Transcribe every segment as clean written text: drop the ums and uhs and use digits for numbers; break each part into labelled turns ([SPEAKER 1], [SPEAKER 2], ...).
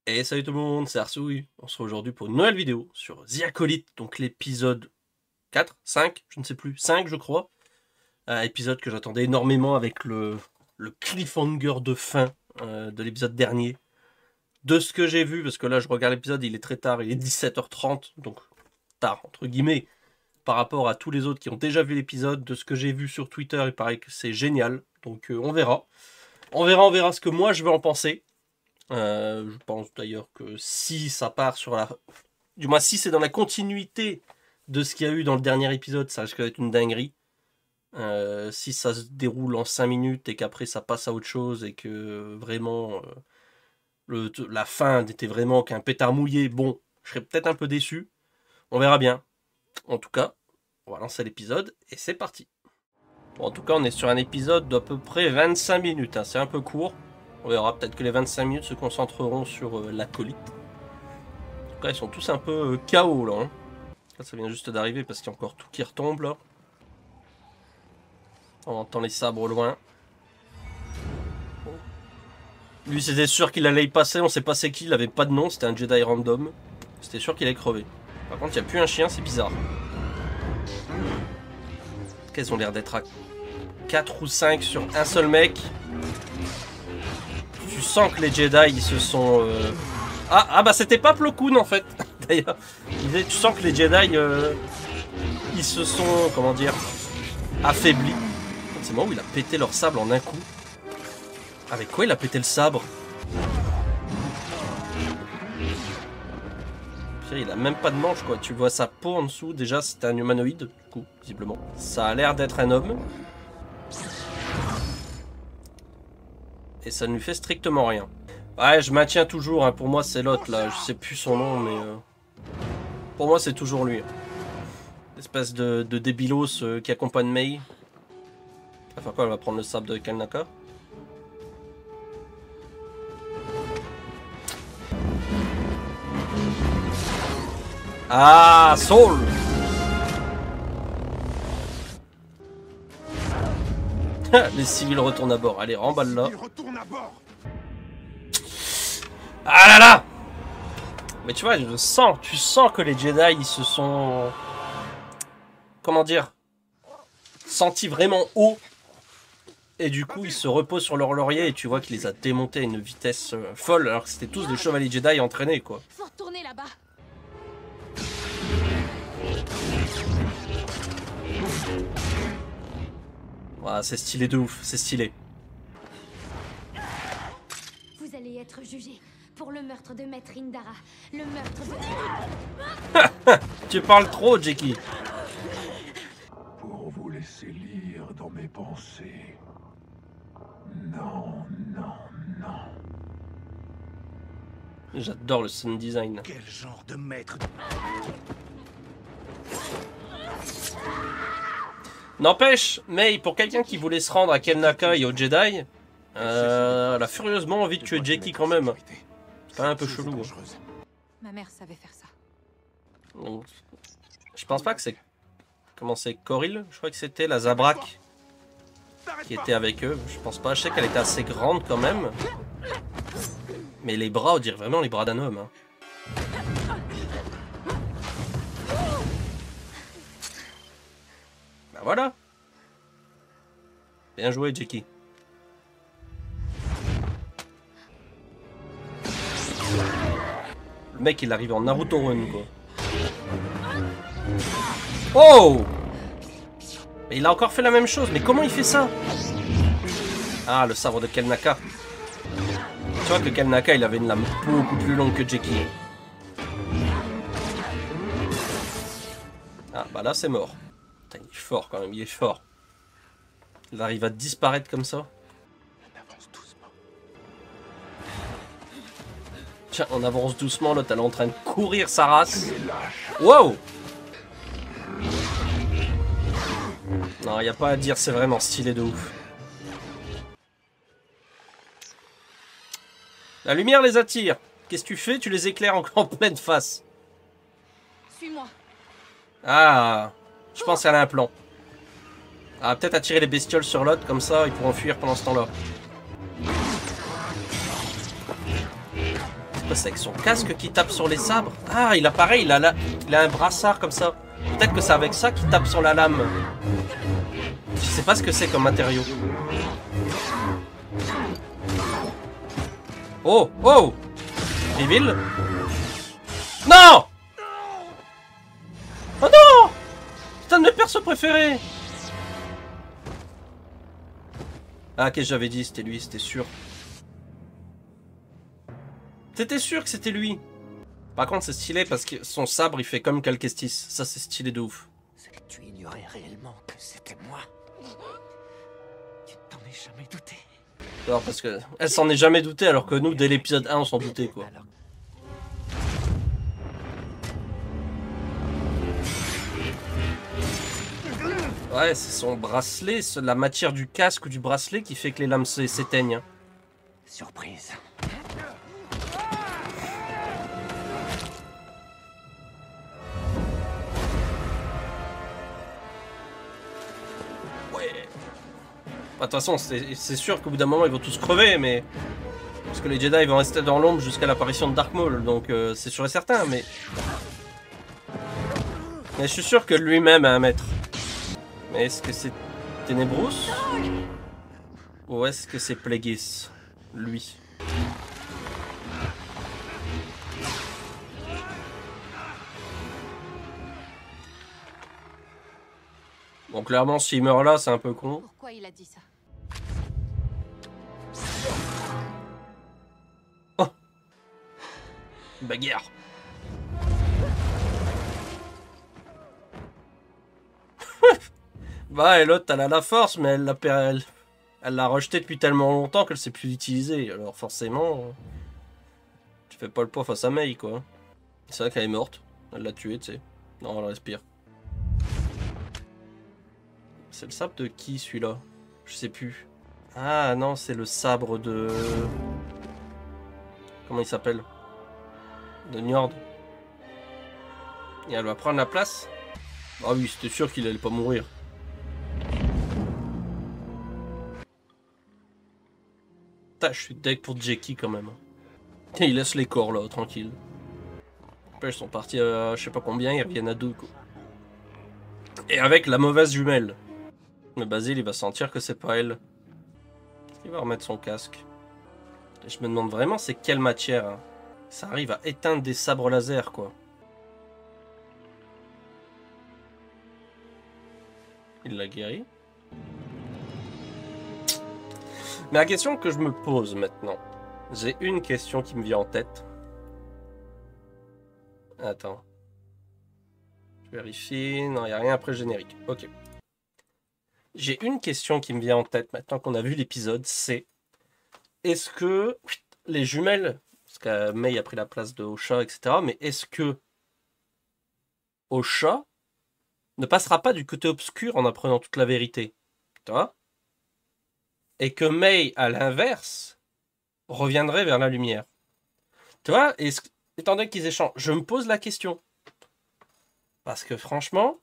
[SPEAKER 1] Et salut tout le monde, c'est Arsouille. On se retrouve aujourd'hui pour une nouvelle vidéo sur The Acolyte, donc l'épisode 4, 5, je ne sais plus, 5 je crois. Épisode que j'attendais énormément avec le cliffhanger de fin de l'épisode dernier. De ce que j'ai vu, parce que là je regarde l'épisode, il est très tard, il est 17h30, donc tard entre guillemets, par rapport à tous les autres qui ont déjà vu l'épisode. De ce que j'ai vu sur Twitter, il paraît que c'est génial, donc on verra. On verra ce que moi je vais en penser. Je pense d'ailleurs que si ça part sur la... Du moins si c'est dans la continuité de ce qu'il y a eu dans le dernier épisode, ça risque d'être une dinguerie. Si ça se déroule en 5 minutes et qu'après ça passe à autre chose et que vraiment la fin n'était vraiment qu'un pétard mouillé, bon, je serais peut-être un peu déçu. On verra bien. En tout cas, on va lancer l'épisode et c'est parti. Bon, en tout cas, on est sur un épisode d'à peu près 25 minutes, hein. C'est un peu court. On verra, peut-être que les 25 minutes se concentreront sur l'acolyte. En tout cas, ils sont tous un peu KO là, hein. Là, ça vient juste d'arriver parce qu'il y a encore tout qui retombe là. On entend les sabres au loin. Lui, c'était sûr qu'il allait y passer. On sait pas c'est qui, il avait pas de nom. C'était un Jedi random. C'était sûr qu'il allait crever. Par contre, il n'y a plus un chien, c'est bizarre. Qu'elles ont l'air d'être à 4 ou 5 sur un seul mec. Tu sens que les Jedi ils se sont... Ah bah c'était pas Plo Koon en fait. D'ailleurs, tu sens que les Jedi ils se sont, comment dire, affaiblis. C'est moi où il a pété leur sabre en un coup. Avec quoi il a pété le sabre? Puis, il a même pas de manche quoi. Tu vois sa peau en dessous. Déjà c'était un humanoïde du coup, visiblement. Ça a l'air d'être un homme. Et ça ne lui fait strictement rien. Ouais, je maintiens toujours, hein. Pour moi c'est l'autre là, je sais plus son nom, mais pour moi c'est toujours lui. Espèce de débilos qui accompagne Mei. Enfin quoi, elle va prendre le sabre de Kelnaka. Ah, Saul! Les civils retournent à bord. Allez, remballe là. Ah là là! Mais tu vois, tu sens que les Jedi, ils se sont... Comment dire? Sentis vraiment haut. Et du coup, ils se reposent sur leur laurier et tu vois qu'il les a démontés à une vitesse folle, alors que c'était tous des chevaliers Jedi entraînés, quoi.
[SPEAKER 2] Faut retourner là-bas.
[SPEAKER 1] Voilà, c'est stylé de ouf, c'est stylé.
[SPEAKER 2] Vous allez être jugé pour le meurtre de Maître Indara. Le meurtre de...
[SPEAKER 1] Tu parles trop, Jackie.
[SPEAKER 3] Pour vous laisser lire dans mes pensées. Non, non, non.
[SPEAKER 1] J'adore le sound design.
[SPEAKER 4] Quel genre de maître?
[SPEAKER 1] N'empêche, mais pour quelqu'un qui voulait se rendre à Kelnaka et au Jedi, elle a furieusement envie de tuer Jackie quand même. C'est pas un peu chelou, hein.
[SPEAKER 2] Ma mère savait faire ça.
[SPEAKER 1] Donc, je pense pas que c'est... Comment c'est? Coril? Je crois que c'était la Zabrak qui était avec eux. Je pense pas. Je sais qu'elle était assez grande quand même. Mais les bras, on dirait vraiment les bras d'un homme, hein. Bah voilà. Bien joué, Jackie. Le mec, il arrive en Naruto Run, quoi. Oh! Mais il a encore fait la même chose. Mais comment il fait ça? Ah, le sabre de Kelnaka. Tu vois que Kelnaka, il avait une lame beaucoup plus longue que Jackie. Ah, bah là, c'est mort. Putain, il est fort quand même, il est fort. Il arrive à disparaître comme ça.
[SPEAKER 4] On avance doucement.
[SPEAKER 1] Tiens, on avance doucement, l'autre, elle est en train de courir sa race. Wow! Non, y a pas à dire, c'est vraiment stylé de ouf. La lumière les attire. Qu'est-ce que tu fais? Tu les éclaires en pleine face.
[SPEAKER 2] Suis-moi.
[SPEAKER 1] Ah, je pense qu'elle a un plan. Ah, peut-être attirer les bestioles sur l'autre, comme ça, ils pourront fuir pendant ce temps-là. que c'est avec son casque qui tape sur les sabres? Ah, il a pareil, il a un brassard comme ça. Peut-être que c'est avec ça qu'il tape sur la lame. Je sais pas ce que c'est comme matériau. Oh, oh! Reveal? Non! Oh non! C'est un de mes persos préférés! Ah, qu'est-ce que j'avais dit? C'était lui, c'était sûr. T'étais sûr que c'était lui? Par contre, c'est stylé parce que son sabre, il fait comme Calquestis. Ça, c'est stylé de ouf.
[SPEAKER 4] C'est que tu ignorais réellement que c'était moi. Tu t'en es jamais douté.
[SPEAKER 1] Alors, parce que elle s'en est jamais doutée, alors que nous, dès l'épisode 1, on s'en doutait, quoi.
[SPEAKER 4] Alors,
[SPEAKER 1] Ouais, c'est son bracelet, la matière du casque ou du bracelet qui fait que les lames s'éteignent.
[SPEAKER 4] surprise.
[SPEAKER 1] Ouais. Bah, de toute façon, c'est sûr qu'au bout d'un moment, ils vont tous crever, mais... Parce que les Jedi ils vont rester dans l'ombre jusqu'à l'apparition de Dark Maul, donc c'est sûr et certain, mais... Mais je suis sûr que lui-même a un maître. Mais est-ce que c'est Ténébrous? Ou est-ce que c'est Plagueis? Lui. Bon, clairement, s'il meurt là, c'est un peu con.
[SPEAKER 2] Pourquoi il a dit ça?
[SPEAKER 1] Bagarre. Bah, et l'autre, elle a la force, mais elle l'a rejeté depuis tellement longtemps qu'elle sait plus l'utiliser. Alors forcément, tu fais pas le poids face à Mei, quoi. C'est vrai qu'elle est morte. Elle l'a tuée, tu sais. Non, elle respire. C'est le sabre de qui, celui-là? Je sais plus. Ah non, c'est le sabre de... Comment il s'appelle? De Njord. Et elle va prendre la place? Ah oui, c'était sûr qu'il allait pas mourir. Putain, je suis deck pour Jackie quand même. Et il laisse les corps là, tranquille. Après, ils sont partis à je sais pas combien, ils reviennent à 2 quoi. Et avec la mauvaise jumelle. Le Basile, il va sentir que c'est pas elle. Il va remettre son casque. Et je me demande vraiment c'est quelle matière. Hein. Ça arrive à éteindre des sabres laser quoi. Il l'a guéri. Mais la question que je me pose maintenant. J'ai une question qui me vient en tête. Attends. Je vérifie. Non, il n'y a rien après le générique. Ok. J'ai une question qui me vient en tête maintenant qu'on a vu l'épisode. C'est est-ce que les jumelles... Parce que Mei a pris la place de Osha, etc. Mais est-ce que Osha ne passera pas du côté obscur en apprenant toute la vérité? Tu vois? Et que Mei, à l'inverse, reviendrait vers la lumière. Tu vois? Étant donné qu'ils échangent, je me pose la question. Parce que franchement,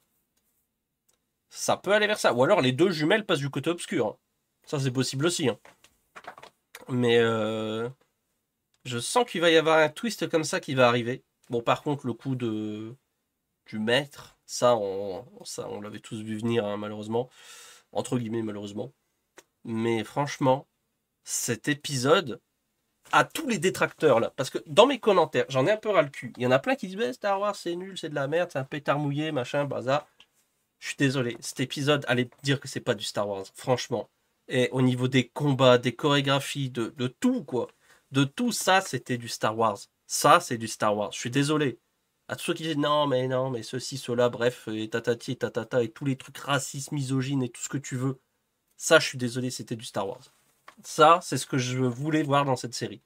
[SPEAKER 1] ça peut aller vers ça. Ou alors les deux jumelles passent du côté obscur. Hein. Ça, c'est possible aussi. Hein. Mais je sens qu'il va y avoir un twist comme ça qui va arriver. Bon, par contre, le coup du maître, ça, on l'avait tous vu venir, hein, malheureusement. Entre guillemets, malheureusement. Mais franchement, cet épisode, à tous les détracteurs là, parce que dans mes commentaires, j'en ai un peu ras le cul. Il y en a plein qui disent bah, Star Wars c'est nul, c'est de la merde, c'est un pétard mouillé, machin, bazar. Je suis désolé, cet épisode, allez dire que c'est pas du Star Wars, franchement. Et au niveau des combats, des chorégraphies, de tout quoi, de tout ça, c'était du Star Wars. Ça, c'est du Star Wars. Je suis désolé. À tous ceux qui disent non, mais ceci, cela, bref, et tatati, et tatata, et tous les trucs racistes, misogynes et tout ce que tu veux. Ça, je suis désolé, c'était du Star Wars. Ça, c'est ce que je voulais voir dans cette série.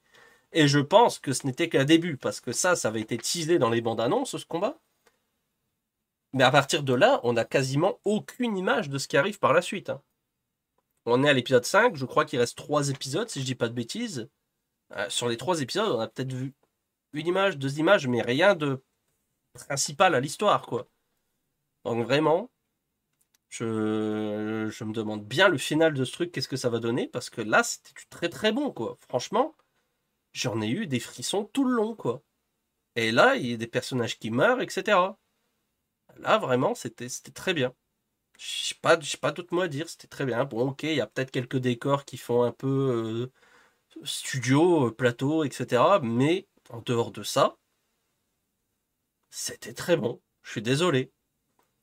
[SPEAKER 1] Et je pense que ce n'était qu'un début, parce que ça avait été teasé dans les bandes annonces, ce combat. Mais à partir de là, on n'a quasiment aucune image de ce qui arrive par la suite. Hein. On est à l'épisode 5, je crois qu'il reste 3 épisodes, si je dis pas de bêtises. Sur les 3 épisodes, on a peut-être vu une image, 2 images, mais rien de principal à l'histoire, quoi. Donc vraiment... Je me demande bien le final de ce truc, qu'est-ce que ça va donner, parce que là, c'était très très bon, quoi. Franchement, j'en ai eu des frissons tout le long, quoi. Et là, il y a des personnages qui meurent, etc. Là, vraiment, c'était très bien. J'ai pas d'autre mot à dire, c'était très bien. Bon, ok, il y a peut-être quelques décors qui font un peu studio, plateau, etc. Mais en dehors de ça, c'était très bon. Je suis désolé.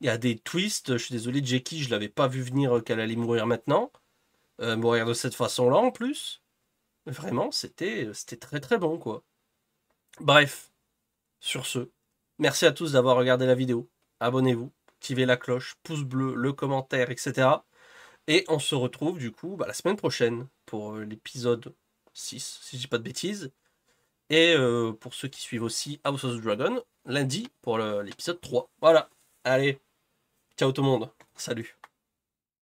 [SPEAKER 1] Il y a des twists, je suis désolé, Jackie, je l'avais pas vu venir qu'elle allait mourir maintenant. Mourir de cette façon-là en plus. Vraiment, c'était très très bon, quoi. Bref, sur ce, merci à tous d'avoir regardé la vidéo. Abonnez-vous, activez la cloche, pouce bleu, le commentaire, etc. Et on se retrouve du coup la semaine prochaine pour l'épisode 6, si je dis pas de bêtises. Et pour ceux qui suivent aussi House of the Dragon, lundi pour l'épisode 3. Voilà. Allez, ciao tout le monde. Salut.